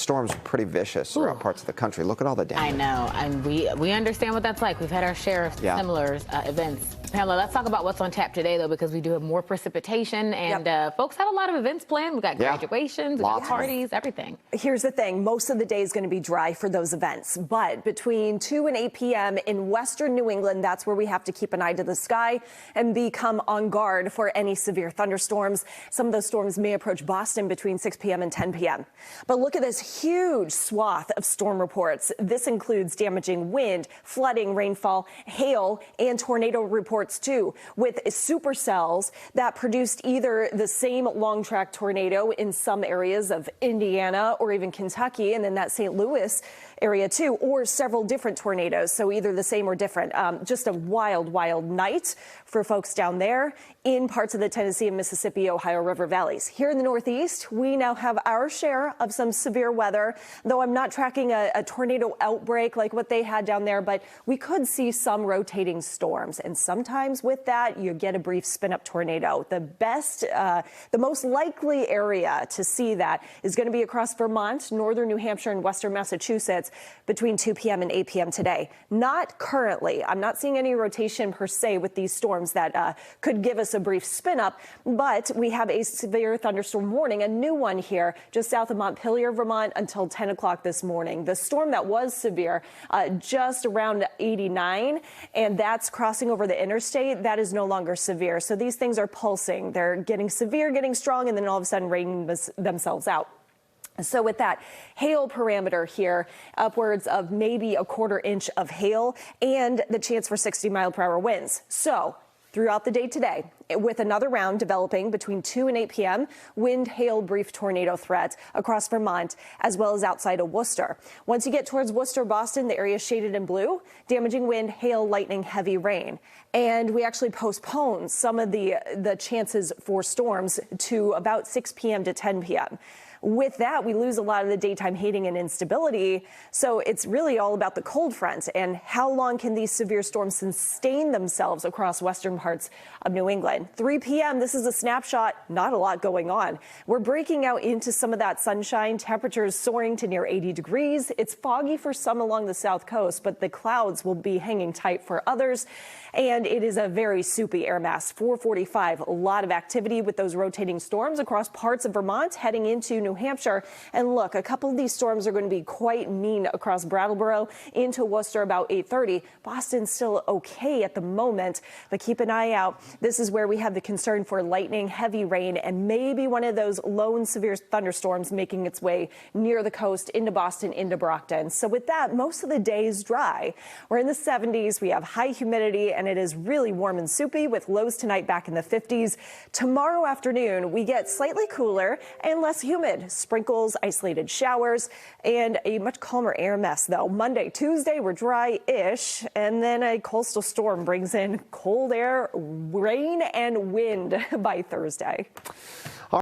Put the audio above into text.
storms are pretty vicious throughout parts of the country. Look at all the damage. I know, and we understand what that's like. We've had our share of similar events. Pamela, let's talk about what's on tap today, though, because we do have more precipitation, and folks have a lot of events planned. We've got graduations, we've got parties, everything. Here's the thing. Most of the day is going to be dry for those events, but between 2 and 8 p.m. in western New England, that's where we have to keep an eye to the sky and become on guard for any severe thunderstorms. Some of those storms may approach Boston between 6 p.m. and 10 p.m. But look at this huge swath of storm reports. This includes damaging wind, flooding, rainfall, hail, and tornado reports too, with supercells that produced either the same long track tornado in some areas of Indiana or even Kentucky, and then that St. Louis area too, or several different tornadoes. So either the same or different. Just a wild, wild night for folks down there in parts of the Tennessee and Mississippi, Ohio River valleys. Here in the Northeast, we now have our share of some severe weather, though I'm not tracking a tornado outbreak like what they had down there, but we could see some rotating storms. And sometimes with that, you get a brief spin-up tornado. The most likely area to see that is going to be across Vermont, northern New Hampshire, and western Massachusetts between 2 p.m. and 8 p.m. today. Not currently. I'm not seeing any rotation per se with these storms that could give us a brief spin up, but we have a severe thunderstorm warning, a new one here just south of Montpelier, Vermont until 10 o'clock this morning. The storm that was severe just around 89, and that's crossing over the interstate. That is no longer severe. So these things are pulsing. They're getting severe, getting strong, and then all of a sudden raining themselves out. So with that hail parameter here, upwards of maybe a quarter inch of hail and the chance for 60-mile-per-hour winds. So throughout the day today, with another round developing between 2 and 8 p.m., wind, hail, brief tornado threat across Vermont, as well as outside of Worcester. Once you get towards Worcester, Boston, the area is shaded in blue, damaging wind, hail, lightning, heavy rain. And we actually postponed some of the chances for storms to about 6 p.m. to 10 p.m. With that, we lose a lot of the daytime heating and instability. So it's really all about the cold front and how long can these severe storms sustain themselves across western parts of New England. 3 p.m., this is a snapshot, not a lot going on. We're breaking out into some of that sunshine, temperatures soaring to near 80 degrees. It's foggy for some along the south coast, but the clouds will be hanging tight for others. And it is a very soupy air mass. 445, a lot of activity with those rotating storms across parts of Vermont heading into New Hampshire. And look, a couple of these storms are going to be quite mean across Brattleboro into Worcester about 8:30. Boston's still okay at the moment, but keep an eye out. This is where we have the concern for lightning, heavy rain, and maybe one of those lone severe thunderstorms making its way near the coast into Boston, into Brockton. So with that, most of the day is dry. We're in the 70s. We have high humidity, and it is really warm and soupy with lows tonight back in the 50s. Tomorrow afternoon, we get slightly cooler and less humid. Sprinkles, isolated showers, and a much calmer air mass, though. Monday, Tuesday, we're dry-ish, and then a coastal storm brings in cold air, rain, and wind by Thursday.